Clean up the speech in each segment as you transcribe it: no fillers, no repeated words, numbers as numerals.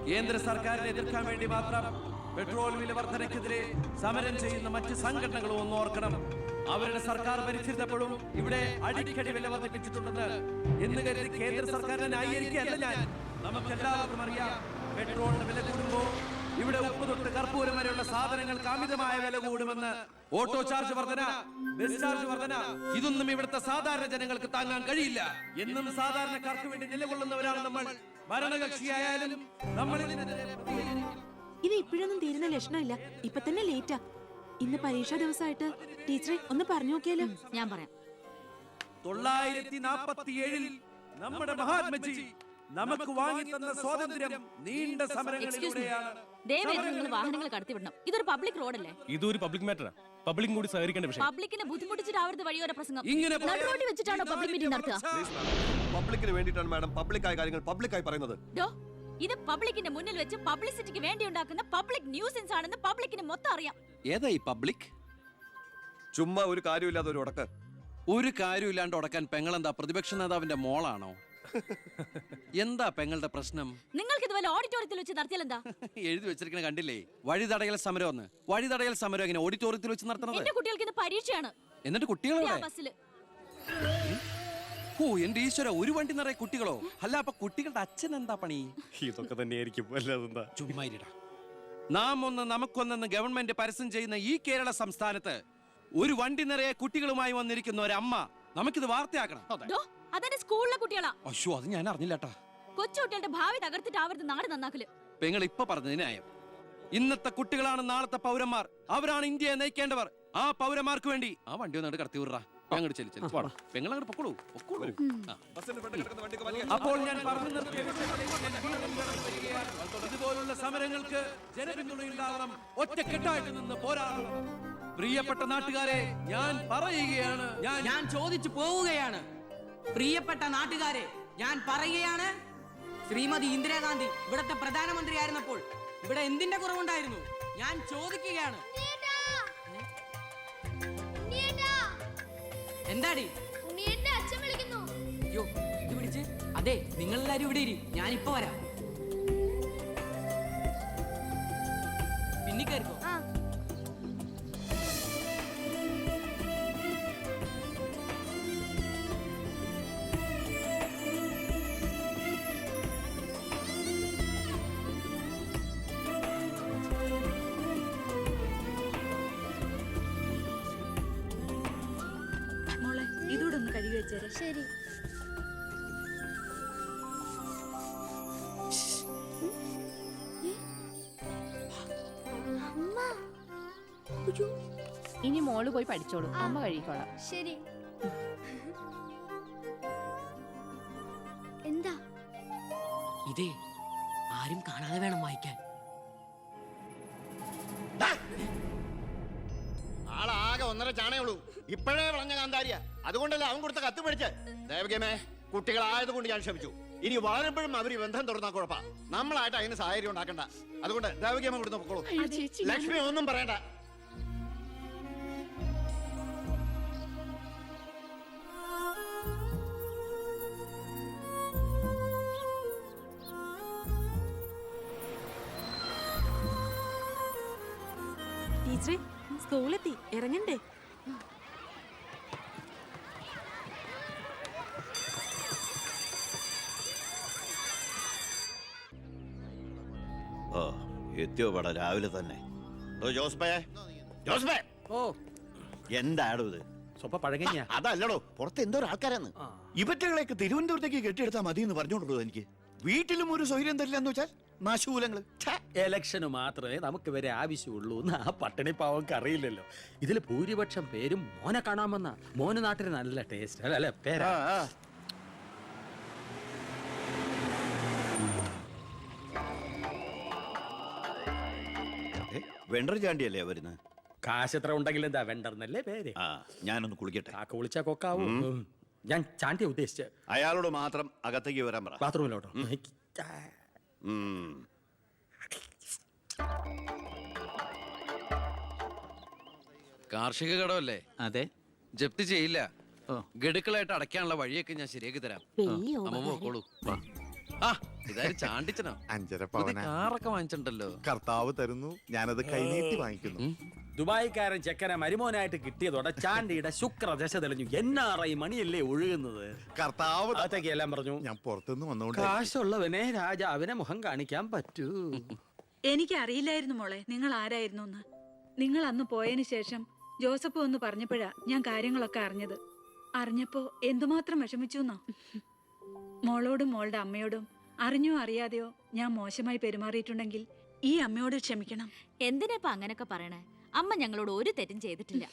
കേന്ദ്ര സർക്കാരിനെ എതിർക്കാൻ വേണ്ടി മാത്രം പെട്രോൾ വില വർധനയ്ക്കെതിരെ സമരം ചെയ്യുന്ന മറ്റ് സംഘടനകളും ഒന്ന് ഓർക്കണം. അവരുടെ സർക്കാർ ഭരിച്ചിരുന്നപ്പോഴും ഇവിടെ അടിക്കടി വില വർദ്ധിപ്പിച്ചിട്ടുണ്ടെന്ന് എന്ന് കരുതി കേന്ദ്ര സർക്കാരിനെ ന്യായീകരിക്കുകയല്ല ഞാൻ. നമുക്കെല്ലാവർക്കും അറിയാം, പെട്രോളിന് വില കൂടുമ്പോൾ ഇവിടെ ഉപ്പ് തൊട്ട് കർപ്പൂരം വരെയുള്ള സാധനങ്ങൾക്ക് അമിതമായ വില കൂടുമെന്ന്. ഓട്ടോ ചാർജ് വർധന, ബസ് ചാർജ് വർധന, ഇതൊന്നും ഇവിടുത്തെ സാധാരണ ജനങ്ങൾക്ക് താങ്ങാൻ കഴിയില്ല. എന്നും സാധാരണക്കാർക്ക് വേണ്ടി നിലകൊള്ളുന്നവരാണ് നമ്മൾ. ഭരണകക്ഷിയായാലും നമ്മൾ ഇത് ഇപ്പോഴൊന്നും തീരുന്ന ലക്ഷണമില്ല. ഇപ്പൊ തന്നെ ലേറ്റാ. ഇന്ന് പരീക്ഷാ ദിവസമായിട്ട് ടീച്ചറെ ഒന്ന് പറഞ്ഞു നോക്കിയാലോ? ഞാൻ പറയാം. 947 നമ്മുടെ മഹാത്മജി നമുക്ക് വാങ്ങി തന്ന സ്വാതന്ത്ര്യം നീണ്ട സമരങ്ങളിലൂടെയാണ്. നിങ്ങൾ വാഹനങ്ങൾ കടത്തിവിടണം. ഇതൊരു പബ്ലിക് റോഡല്ലേ? ഇതൊരു പബ്ലിക് മാറ്ററാ. പബ്ലിക്കും കൂടി സഹകരിക്കേണ്ട വിഷയം. പബ്ലിക്കിനെ ബുദ്ധിമുട്ടിച്ചിട്ടാവരുത് വഴിയോര പ്രസംഗം. ഇങ്ങനെ റോഡിൽ വെച്ചിട്ടാണോ പബ്ലിക് മീറ്റിംഗ് നടത്തുക? പബ്ലിക്കിന് വേണ്ടിയിട്ടാണ് മാഡം പബ്ലിക്കായ കാര്യങ്ങൾ പബ്ലിക്കായി പറയുന്നത്. ഇത് പബ്ലിക്കിന്റെ മുന്നിൽ വെച്ച് പബ്ലിസിറ്റിക്ക് വേണ്ടി ഉണ്ടാക്കുന്ന പബ്ലിക് ന്യൂസൻസ് ആണെന്ന് പബ്ലിക്കിന് മൊത്തം അറിയാം. ഏതാ ഈ പബ്ലിക്? ചുമ്മാ ഒരു കാര്യമില്ലാതെ ഒരു ഉടക്ക്. ഒരു കാര്യമില്ലാണ്ട് ഉടക്കാൻ പെങ്ങളെന്താ പ്രതിപക്ഷ നേതാവിന്റെ മോളാണോ? എന്താ പെങ്ങളുടെ പ്രശ്നം? നിങ്ങൾക്ക് ഇതുപോലെ ഓഡിറ്റോറിയത്തിൽ വെച്ച് നടത്തിയാൽ എന്താ? എഴുതി വെച്ചിരിക്കണ കണ്ടില്ലേ? വഴിതടയൽ സമരം ഒന്ന്. വഴിതടയൽ സമരം എങ്ങനെ ഓഡിറ്റോറിയത്തിൽ വെച്ച് നടത്തണത്? എന്റെ കുട്ടികൾക്ക് ഇത് പരീക്ഷയാണ്. എന്നിട്ട് കുട്ടികളെ ബസ്സില്. ഓ എന്റെ ഈശ്വര, ഒരു വണ്ടി നിറയെ കുട്ടികളോ? അല്ല, അപ്പൊ കുട്ടികളുടെ അച്ഛൻ എന്താ പണി? ഇതൊക്കെ തന്നെയായിരിക്കും. അല്ലാതെന്താ? ചുമ്മാരിടാ. നാം ഒന്ന് നമുക്കൊന്നെന്ന് ഗവൺമെന്റ് പരസ്യം ചെയ്യുന്ന ഈ കേരള സംസ്ഥാനത്ത് ഒരു വണ്ടി നിറയെ കുട്ടികളുമായി വന്നിരിക്കുന്ന ഒരമ്മ നമുക്കിത് വാർത്തയാക്കണം. അതെന്റെ സ്കൂളിലെ കുട്ടികളാ. അയ്യോ, അത് ഞാൻ അറിഞ്ഞില്ലാട്ടാ. കൊച്ചുകുട്ടികളുടെ ഭാവി തകർത്തിട്ടാവരുത് നാട് നന്നാക്കല്. പെങ്ങൾ ഇപ്പൊ പറഞ്ഞത് ന്യായം. ഇന്നത്തെ കുട്ടികളാണ് നാളത്തെ പൗരന്മാർ. അവരാണ് ഇന്ത്യയെ നയിക്കേണ്ടവർ. ആ പൗരന്മാർക്ക് വേണ്ടി ആ വണ്ടി ഒന്നായിട്ട് കടത്തി വിടറാ. അപ്പോൾ ഞാൻ പറഞ്ഞു നിർത്തിയ ഇതുപോലുള്ള സമരങ്ങൾക്ക് ജനപിന്തുണയുണ്ടാകണം. ഒറ്റക്കെട്ടായിട്ട് നിന്ന് പോരാടണം. പ്രിയപ്പെട്ട നാട്ടുകാരെ, ഞാൻ പറയുകയാണ്, ഞാൻ ചോദിച്ചു പോവുകയാണ്. പ്രിയപ്പെട്ട നാട്ടുകാരെ, ഞാൻ പറയുകയാണ്, ശ്രീമതി ഇന്ദിരാഗാന്ധി ഇവിടത്തെ പ്രധാനമന്ത്രിയായിരുന്നപ്പോൾ ഇവിടെ എന്തിന്റെ കുറവുണ്ടായിരുന്നു? ഞാൻ ചോദിക്കുകയാണ്. എന്താടി? അയ്യോ, ഇത് പിടിച്ച്. അതെ, നിങ്ങളെല്ലാരും ഇവിടെ ഇരി, ഞാനിപ്പോ വരാം. പിന്നെ കയറിക്കോ. മോളെ, ഇതൂടെ ഒന്ന് കഴുകി വെച്ചേരെ. ശരി. ഇനി മോള് പോയി പഠിച്ചോളൂ, അമ്മ കഴിക്കോളാം. ശരി. എന്താ? ഇതേ ആരും കാണാതെ വേണം വായിക്കാൻ. ആളാകെ 1.5 ചാണയുള്ളൂ. ഇപ്പോഴേ വളഞ്ഞ കാന്താരിയ. അതുകൊണ്ടല്ലേ അവൻ കൊടുത്ത കത്ത് മേടിച്ച്. ദേവകമേ, കുട്ടികളായതുകൊണ്ട് ഞാൻ ക്ഷമിച്ചു. ഇനി വളരുമ്പോഴും അവര് ബന്ധം തുറന്നാ കുഴപ്പാ. നമ്മളായിട്ട് അതിന് സാഹചര്യം ഉണ്ടാക്കണ്ട. അതുകൊണ്ട് ദേവകമ്മ കൊടുത്ത് പൊക്കോളൂ. ലക്ഷ്മി ഒന്നും പറയണ്ട. ടീച്ചറെ, സ്കൂളെത്തി, ഇറങ്ങണ്ടേ? എത്തിയോ പട രാവിലെ തന്നെ? ഓ, എന്താടോ ഇത്? അതല്ലടോ, പുറത്ത് എന്തോ ആൾക്കാരാന്ന്. ഇവറ്റകളെയൊക്കെ തിരുവനന്തപുരത്തേക്ക് കെട്ടിയെടുത്താൽ മതി എന്ന് പറഞ്ഞോണ്ടോ എനിക്ക്. വീട്ടിലും ഒരു സൗകര്യം തരില്ല എന്ന് വെച്ചാൽ നാശൂലങ്ങള്. എലക്ഷന് മാത്രമേ നമുക്ക് വരെ ആവശ്യമുള്ളൂ എന്ന് ആ പട്ടിണി പാവർക്ക് അറിയില്ലല്ലോ. ഇതിൽ ഭൂരിപക്ഷം പേരും മോനെ കാണാമെന്ന. മോന് നാട്ടിൽ നല്ല ടേസ്റ്റ് അല്ലേ പേരാ. വെണ്ടർ ചാണ്ടിയല്ലേ വരുന്നത്? കാശ് എത്ര ഉണ്ടെങ്കിൽ എന്താ വെണ്ടർന്നല്ലേ പേര്. ഞാനൊന്ന് കുളിക്കട്ടെ. കാക്ക വിളിച്ചാ കൊക്കാവും. ഞാൻ ചാണ്ടിയെ ഉദ്ദേശിച്ച. അയാളോട് മാത്രം അകത്തേക്ക് വരാൻ പറ. ബാത്റൂമിലോട്ടോ. കാർഷിക കടമല്ലേ? അതെ. ജപ്തി ചെയ്യില്ല. ഗഡുക്കളായിട്ട് അടയ്ക്കാനുള്ള വഴിയൊക്കെ ഞാൻ ശരിയാക്കി തരാം. അമ്മ പോക്കോളൂ. ആ ഇതാരും ചാണ്ടിച്ചനോ? 5.5 പുതിയ പവന കാറൊക്കെ വാങ്ങിച്ചിട്ടുണ്ടല്ലോ. കർത്താവ് തരുന്നു, ഞാനത് കൈനീട്ടി വാങ്ങിക്കുന്നു. ദുബായിക്കാരൻ ചെക്കനെ മരുമോനായിട്ട് കിട്ടിയതോടെ ചാണ്ടിയുടെ ശുക്രദശ തെളിഞ്ഞു. NRI മണിയല്ലേ ഒഴുകുന്നത്. കർത്താവ് അകത്തേക്ക് എല്ലാം പറഞ്ഞു. ഞാൻ പുറത്തുനിന്ന് വന്നോണ്ട് കാശുള്ളവനെ രാജാവിനെ മുഖം കാണിക്കാൻ പറ്റൂ. എനിക്കറിയില്ലായിരുന്നു മോളെ നിങ്ങൾ ആരായിരുന്നു എന്ന്. നിങ്ങൾ അന്ന് പോയതിനു ശേഷം ജോസഫ് ഒന്ന് പറഞ്ഞപ്പോഴാ ഞാൻ കാര്യങ്ങളൊക്കെ അറിഞ്ഞത്. അറിഞ്ഞപ്പോ എന്തുമാത്രം വിഷമിച്ചു എന്നോ. മോളോടും മോളുടെ അമ്മയോടും അറിഞ്ഞോ അറിയാതെയോ ഞാൻ മോശമായി പെരുമാറിയിട്ടുണ്ടെങ്കിൽ ഈ അമ്മയോട് ക്ഷമിക്കണം. എന്തിനാ ഇപ്പൊ അങ്ങനൊക്കെ പറയണേ? അമ്മ ഞങ്ങളോട് ഒരു തെറ്റും ചെയ്തിട്ടില്ല.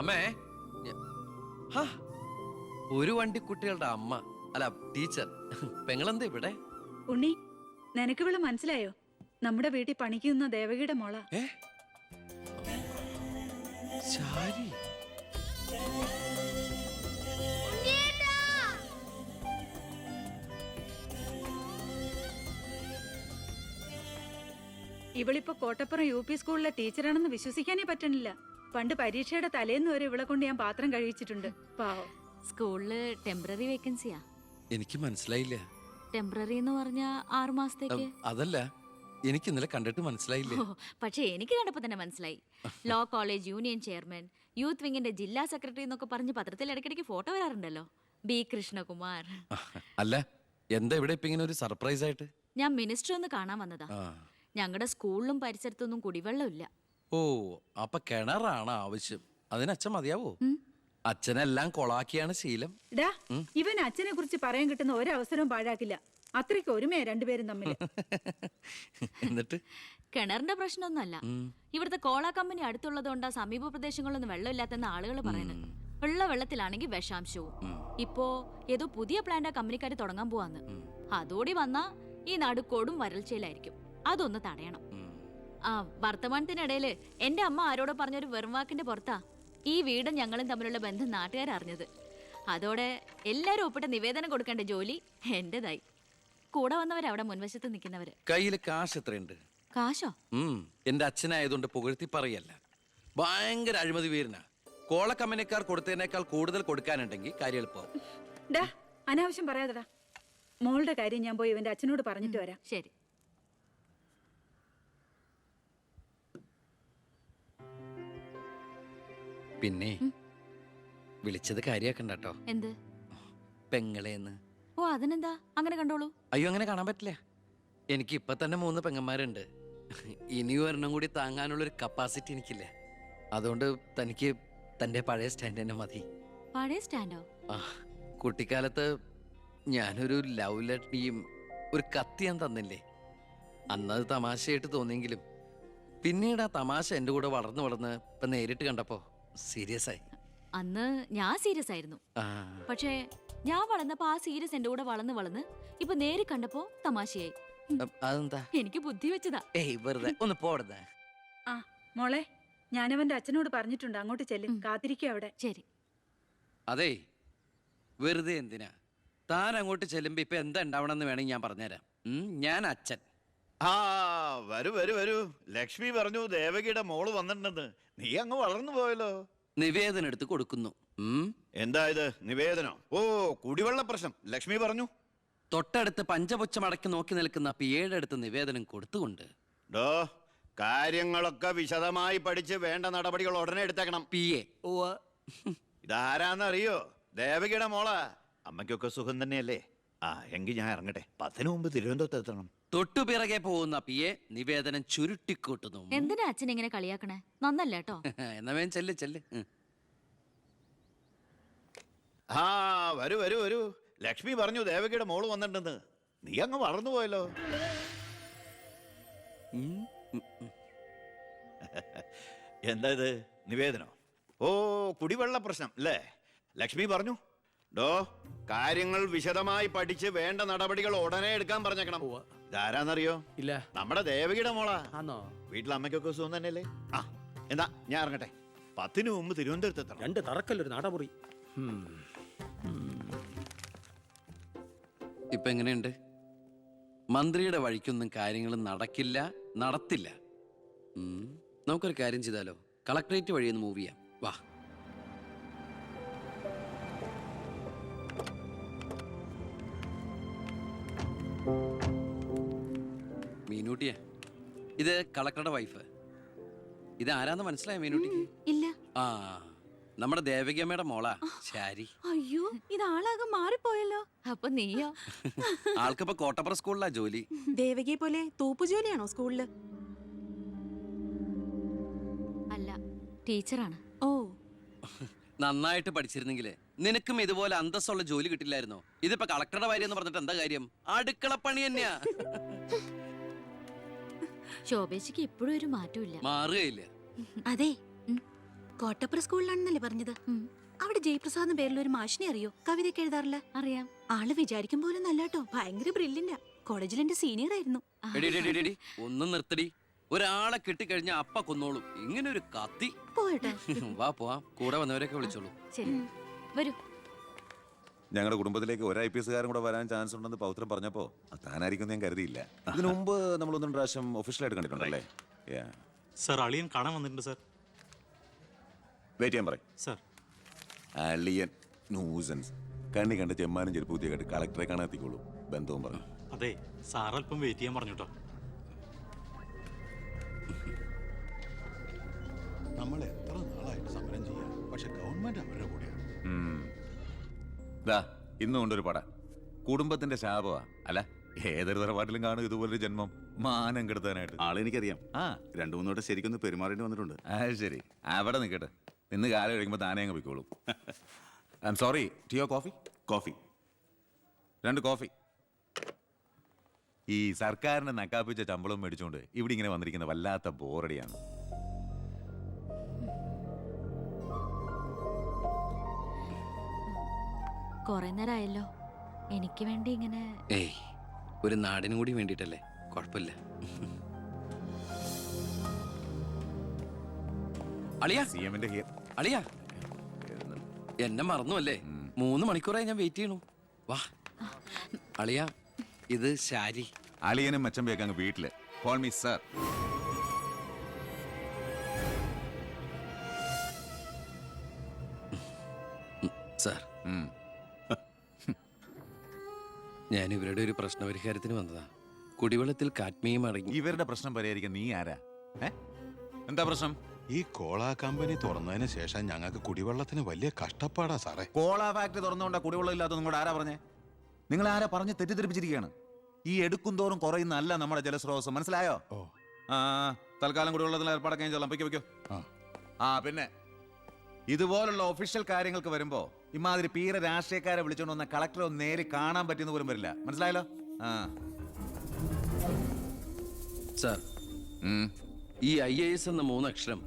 അമ്മേ, ഹാ, ഒരു വണ്ടി കുട്ടികളുടെ അമ്മ അല്ല ടീച്ചർ. പെങ്ങളെന്താ ഇവിടെ? ഉണ്ണി, നിനക്ക് ഇവള് മനസ്സിലായോ? നമ്മുടെ വീട്ടിൽ പണിക്ക് നിന്ന ദേവകിയുടെ മോള. ശാരി. ഇവളിപ്പോ കോട്ടപ്പുറം UP സ്കൂളിലെ ടീച്ചറാണെന്ന് വിശ്വസിക്കാനേ പറ്റണില്ല. പണ്ട് പരീക്ഷയുടെ തലേന്ന് വരെ ഇവളെ കൊണ്ട് ഞാൻ പാത്രം കഴിച്ചിട്ടുണ്ട്. പാവം. സ്കൂളില് ടെമ്പററി വേക്കൻസിയാ. എനിക്ക് മനസ്സിലായില്ല. ടെമ്പററി എന്ന് പറഞ്ഞാ 6 മാസത്തേക്ക്. അതല്ല, എനിക്ക് ഇന്നലെ കണ്ടിട്ട് മനസ്സിലായില്ല. പക്ഷെ എനിക്ക് കണ്ടപ്പോ തന്നെ മനസ്സിലായി. Law college union chairman, youth വിങ്ങിന്റെ ജില്ലാ സെക്രട്ടറി എന്നൊക്കെ പറഞ്ഞ് പത്രത്തിൽ ഇടയ്ക്കിടയ്ക്ക് ഫോട്ടോ വരാറുണ്ടല്ലോ. B. കൃഷ്ണകുമാർ. അല്ല, എന്താ ഇവിടെ ഇപ്പൊ ഇങ്ങനെ ഒരു സർപ്രൈസ് ആയിട്ട്? ഞാൻ മിനിസ്റ്റർ ഒന്ന് കാണാൻ വന്നതാ. ഞങ്ങളുടെ സ്കൂളിലും പരിസരത്തൊന്നും കുടിവെള്ളം ഇല്ല. ഓ, അപ്പൊ കിണറാണ് ആവശ്യം. അതിന് അച്ഛൻ മതിയാവോ? അച്ഛനെല്ലാം കൊളാക്കിയാണ് ശീലം. ഇവൻ അച്ഛനെ കുറിച്ച് പറയാൻ കിട്ടുന്ന ഒരവസരവും പാഴാക്കില്ല. അത്രയ്ക്ക് ഒരുമയാ രണ്ടുപേരും തമ്മിൽ. എന്നിട്ട് കിണറിന്റെ പ്രശ്നമൊന്നുമല്ല. ഇവിടുത്തെ കോള കമ്പനി അടുത്തുള്ളതുകൊണ്ടാ സമീപ പ്രദേശങ്ങളിലൊന്നും വെള്ളമില്ലാത്തെന്ന് ആളുകൾ പറയുന്നത്. ഉള്ള വെള്ളത്തിലാണെങ്കിൽ വിഷാംശവും. ഇപ്പോ ഏതോ പുതിയ പ്ലാന്റ് കമ്പനിക്കാർ തുടങ്ങാൻ പോവാന്ന്. അതോടി വന്നാ ഈ നാട് കൊടും വരൾച്ചയിലായിരിക്കും. അതൊന്ന് തടയണം. വർത്തമാനത്തിനിടയില് എന്റെ അമ്മ ആരോടോ പറഞ്ഞൊരു വെറുവാക്കിന്റെ പുറത്താ ഈ വീടും ഞങ്ങളും തമ്മിലുള്ള ബന്ധം നാട്ടുകാരറിഞ്ഞത്. അതോടെ എല്ലാരും ഒപ്പിട്ട് നിവേദനം കൊടുക്കേണ്ട ജോലി എന്റേതായി. കൂടെ വന്നവരവിടെ മുൻവശത്ത് നിൽക്കുന്നവര്. കയ്യില് കാശ് എത്രയുണ്ട്? കാശോ? എന്റെ അച്ഛനായതുകൊണ്ട് പുകഴ്ത്തി പറയല്ല. ഭയങ്കര അഴിമതി വീരനാ. കോള കമ്പനിക്കാർ കൊടുത്തതിനേക്കാൾ കൂടുതൽ കൊടുക്കാനുണ്ടെങ്കിൽ കാര്യം എളുപ്പമാവും. അനാവശ്യം പറയാതെടാ. മോളുടെ കാര്യം ഞാൻ പോയി ഇവന്റെ അച്ഛനോട് പറഞ്ഞിട്ട് വരാം. ശരി. പിന്നെ വിളിച്ചത് കാര്യാക്കണ്ടോ? എന്ത്? പെങ്ങളേന്ന്. ഓ, അതിനെന്താ? അങ്ങനെ കണ്ടോളൂ. അയ്യോ, അങ്ങനെ കാണാൻ പറ്റില്ല. എനിക്ക് ഇപ്പൊ തന്നെ 3 പെങ്ങന്മാരുണ്ട്. ഇനി ഒരെണ്ണം കൂടി താങ്ങാനുള്ളൊരു കപ്പാസിറ്റി എനിക്കില്ല. അതുകൊണ്ട് തനിക്ക് തന്റെ പഴയ സ്റ്റാൻഡ് തന്നെ മതി. പഴയ സ്റ്റാൻഡോ? കുട്ടിക്കാലത്ത് ഞാനൊരു ലവ് ലെറ്ററിയും ഒരു കത്തി ഞാൻ തന്നില്ലേ? അന്നത് തമാശയായിട്ട് തോന്നിയെങ്കിലും പിന്നീട് ആ തമാശ എന്റെ കൂടെ വളർന്ന് വളർന്ന് ഇപ്പൊ നേരിട്ട് കണ്ടപ്പോ സീരിയസ് ആയി. അന്ന് ഞാൻ സീരിയസ് ആയിരുന്നു. പക്ഷേ ഞാൻ വളർന്നപ്പോ ആ സീരിയസ് എന്റെ കൂടെ വളർന്ന് ഇപ്പൊ നേരി കണ്ടപ്പോ തമാശയായി. അതെന്താ? എനിക്ക് ബുദ്ധി വെച്ചതാ. വെറുതെ ഒന്ന് പോടുന്നേ. മോളെ, ഞാനവന്റെ അച്ഛനോട് പറഞ്ഞിട്ടുണ്ട്. അങ്ങോട്ട് ചെല്ലും. കാത്തിരിക്കുക അവിടെ. ശരി. അതെ, വെറുതെ എന്തിനാ? താൻ അങ്ങോട്ട് ചെല്ലുമ്പോ ഇപ്പൊ എന്താ ഉണ്ടാവണമെന്ന് വേണമെങ്കിൽ ഞാൻ പറഞ്ഞുതരാം. ഞാൻ അച്ഛൻ. വരൂ വരൂ വരൂ. ലക്ഷ്മി പറഞ്ഞു ദേവകിയുടെ മോള് വന്നിട്ടുണ്ടെന്ന്. നീ അങ്ങ് വളർന്നു പോയല്ലോ. നിവേദനം എടുത്ത് കൊടുക്കുന്നു. എന്താ ഇത് നിവേദനം? ഓ, കുടിവെള്ള പ്രശ്നം ലക്ഷ്മി പറഞ്ഞു. തൊട്ടടുത്ത് പഞ്ചപുച്ഛമടക്കി നോക്കി നിൽക്കുന്ന പിയേഴടുത്ത് നിവേദനം കൊടുത്തുകൊണ്ട് കാര്യങ്ങളൊക്കെ വിശദമായി പഠിച്ച് വേണ്ട നടപടികൾ ഉടനെ എടുത്തേക്കണം. പിയെ. ഇതാരാന്നറിയോ? ദേവകിയുടെ മോളാ. അമ്മയ്ക്കൊക്കെ സുഖം തന്നെയല്ലേ? എങ്കിൽ ഞാൻ ഇറങ്ങട്ടെ. 10 മുമ്പ് തിരുവനന്തപുരത്ത് എത്തണം. തൊട്ടുപിറകെ പോകുന്ന പിയെ നിവേദനം ചുരുട്ടിക്കൂട്ടുന്നു. എന്തിനാ അച്ഛൻ ഇങ്ങനെ കളിയാക്കണേ? നന്നല്ല കേട്ടോ. എന്നാ വേഗം ചെല്ല് ചെല്ല്. വരൂ വരൂ വരൂ. ലക്ഷ്മി പറഞ്ഞു ദേവകിയുടെ മോള് വന്നിട്ടുണ്ടെന്ന്. നീ അങ്ങ് വളർന്നു പോയല്ലോ. എന്താ ഇത്? നിവേദനോ? ഓ, കുടിവെള്ള പ്രശ്നം അല്ലേ? ലക്ഷ്മി പറഞ്ഞു കാര്യങ്ങൾ വിശദമായി പഠിച്ച് വേണ്ട നടപടികൾ ഉടനെ എടുക്കാൻ പറഞ്ഞേക്കണം. ഇതാരാന്നറിയോ? ഇല്ല. നമ്മുടെ ദേവകിയുടെ മോളാ. വീട്ടിൽ അമ്മയ്ക്കൊക്കെ സുഖം തന്നെയല്ലേ? എന്താ ഞാൻ ഇറങ്ങട്ടെ. 10 മുമ്പ് തിരുവനന്തപുരത്ത് എത്തണം. 2 തറക്കല്ലൊരു നാടമുറി. ഇപ്പൊ എങ്ങനെയുണ്ട്? മന്ത്രിയുടെ വഴിക്കൊന്നും കാര്യങ്ങൾ നടക്കില്ല, നടത്തില്ല. നമുക്കൊരു കാര്യം ചെയ്താലോ? കളക്ടറേറ്റ് വഴി ഒന്ന് മൂവ് ചെയ്യാം. വാ. മീനൂട്ടിയാ. ഇത് കളക്ടറുടെ വൈഫ്. ഇത് ആരാന്ന് മനസ്സിലായ മീനൂട്ടിക്ക്? ഇല്ല. ആ, നമ്മുടെ ദേവകിയമ്മയുടെ മോളാ ശാരി. അയ്യോ, ഇത് ആളാകെ മാറിപ്പോയല്ലോ. അപ്പൊ നീയോ? ആൾക്കിപ്പോ കോട്ടപ്പുറ സ്കൂളിലാ ജോലി. ദേവകിയെ പോലെ തൂപ്പുജോലിയാണോ സ്കൂളില്? അല്ല, ടീച്ചറാണ്. ഓ, നന്നായിട്ട് പഠിച്ചിരുന്നെങ്കിലേ നിനക്കും ഇതുപോലെ അന്തസ്സുള്ള ജോലി കിട്ടില്ലായിരുന്നോ? ഇതിപ്പോ കളക്ടറുടെ ഭാര്യ എന്ന് പറഞ്ഞിട്ട് എന്താ കാര്യം? അടുക്കളപ്പണി തന്നെയാ. ശോഭേച്ചിക്ക് ഇപ്പോഴും ഒരു മാറ്റമില്ല. മാറുകയില്ല. അതെ, കോട്ടപ്പുറ സ്കൂളിലാണെന്നല്ലേ പറഞ്ഞത്? അവിടെ ജയപ്രസാദ് പേരിൽ ഒരു മാഷിനെ അറിയോ? കവിതയൊക്കെ എഴുതാറില്ല. അറിയാം. ആള് വിചാരിക്കും പോലെ നല്ലാട്ടോ, ഭയങ്കര ബ്രില്യന്റാ. കോളേജിൽ എന്റെ സീനിയർ ആയിരുന്നു. എടി, എടി, എടി, എടി, ഒന്നും നിർത്തടി. ഒരാളെ കിട്ടിക്കഴിഞ്ഞ അപ്പ കൊന്നോളും. ഇങ്ങനെ ഒരു കത്തി. പോയട്ടെ. വാ പോവാം. കൂടെ വന്നവരൊക്കെ വിളിച്ചോളൂ. ശരി, വരൂ. ഞങ്ങളുടെ കുടുംബത്തിലേക്ക് ഒരു IPS കാരൻ കൂടെ വരാൻ ചാൻസ് ഉണ്ടെന്ന് പൗത്രം പറഞ്ഞപ്പോ താനായിരിക്കും ഞാൻ കരുതിയില്ല. ഇതിനു മുമ്പ് നമ്മൾ ഒന്നും പ്രാവശ്യം ഒഫീഷ്യലായിട്ട് കണ്ടിട്ടുണ്ടല്ലേ? സർ, അളിയൻ കാണാൻ വന്നിട്ടുണ്ട് സർ. വെയിറ്റ് ചെയ്യാൻ പറയും സർ. അളിയൻ ന്യൂസൻസ്. കണ്ണി കണ്ട് ചെമ്മാനും ചെരുപ്പൂത്തിയെ കണ്ട് കളക്ടറെ കാണാത്തിക്കോളൂ. ബന്ധവും പറഞ്ഞു. അതെ, സാർ അല്പം വെയിറ്റ് ചെയ്യാൻ പറഞ്ഞോട്ടോ. നമ്മൾ എത്ര നാളായിട്ട് സമരം ചെയ്യാം, പക്ഷെ ഗവൺമെന്റ് അവരുടെ കൂടെയാണ്. ദാ ഇന്നും കൊണ്ടൊരു പട. കുടുംബത്തിന്റെ ശാപമാ. അല്ല, ഏതൊരു തറവാട്ടിലും കാണും ഇതുപോലൊരു ജന്മം. മാനം കെടുത്താനായിട്ട്. ആളെനിക്കറിയാം. 2-3 വട്ടം ശരിക്കൊന്ന് പെരുമാറേണ്ടി വന്നിട്ടുണ്ട്. ശരി, അവിടെ നിൽക്കട്ടെ. ഇന്ന് കാലം കഴിയുമ്പോൾ താനേ അങ്ങ് പോയിക്കോളും. I am sorry. ടീയോ കോഫി? Coffee 2 coffee. ഈ സർക്കാരിന് നക്കാപ്പിച്ച ശമ്പളം മേടിച്ചുകൊണ്ട് ഇവിടെ ഇങ്ങനെ വന്നിരിക്കുന്ന വല്ലാത്ത ബോറടിയാണ്. കൊറേ നേരമായല്ലോ. എനിക്ക് വേണ്ടി ഇങ്ങനെ. ഏയ്, ഒരു നാടിനും കൂടി വേണ്ടിട്ടല്ലേ. കുഴപ്പമില്ല. അളിയാ, CM-ന്റെ അളിയാ, എന്നെ മറന്നു അല്ലേ? 3 മണിക്കൂറായി ഞാൻ വെയിറ്റ് ചെയ്യണു. വാ അളിയാ, ഇത് ശാരി. അളിയനും മച്ചമ്പയൊക്കെ അങ്ങ് വീട്ടില്. Call me sir. സാർ, ഞാൻ ഇവരുടെ ഒരു പ്രശ്നപരിഹാരത്തിന് വന്നതാ. കുടിവെള്ളത്തിൽ കാഡ്മിയം അടങ്ങി. ഇവരുടെ പ്രശ്നം പരിഹരിക്കാൻ നീ ആരാ? എന്താ പ്രശ്നം? ഈ കോള കമ്പനി തുറന്നതിന് ശേഷം ഞങ്ങൾക്ക് കുടിവെള്ളത്തിന് വലിയ കഷ്ടപ്പാടാ സാറേ. കോള ഫാക്ടറി തുറന്നുകൊണ്ടാ കുടിവെള്ളം ഇല്ലാത്ത നിങ്ങളോട് ആരാ പറഞ്ഞേ? നിങ്ങൾ ആരാ പറഞ്ഞ് തെറ്റിദ്ധരിപ്പിച്ചിരിക്കുകയാണ്. ഈ എടുക്കും തോറും കുറയുന്നല്ല നമ്മുടെ ജലസ്രോതസ്. മനസ്സിലായോ? തൽക്കാലം കുടിവെള്ളത്തിൽ ഏർപ്പാടൊക്കെ ചെല്ലാം. പൊയ്ക്കോ. പിന്നെ ഇതുപോലുള്ള ഒഫീഷ്യൽ കാര്യങ്ങൾക്ക് വരുമ്പോ ഇമാതിരി പീര രാഷ്ട്രീയക്കാരെ വിളിച്ചോണ്ട് വന്ന കളക്ടറെ ഒന്ന് നേരി കാണാൻ പറ്റുന്ന പോലും വരില്ല. മനസ്സിലായല്ലോ? സാർ, ഈ IAS എന്ന 3 അക്ഷരം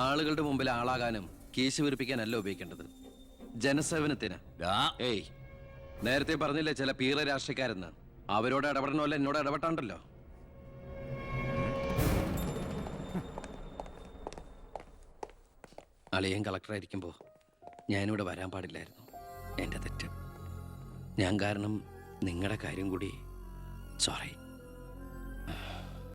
ആളുകളുടെ മുമ്പിൽ ആളാകാനും കേസ് വീർപ്പിക്കാനല്ല ഉപയോഗിക്കേണ്ടത്. ജനസേവനത്തിന്. ഏയ്, നേരത്തെ പറഞ്ഞില്ലേ ചില പീറ രാഷ്ട്രീയക്കാരെന്ന്. അവരോട് ഇടപെടണമല്ല, എന്നോട് ഇടപെട്ടാണ്ടല്ലോ. അളിയൻ കളക്ടറായിരിക്കുമ്പോൾ ഞാനിവിടെ വരാൻ പാടില്ലായിരുന്നു. എൻ്റെ തെറ്റ്. ഞാൻ കാരണം നിങ്ങളുടെ കാര്യം കൂടി. സോറി.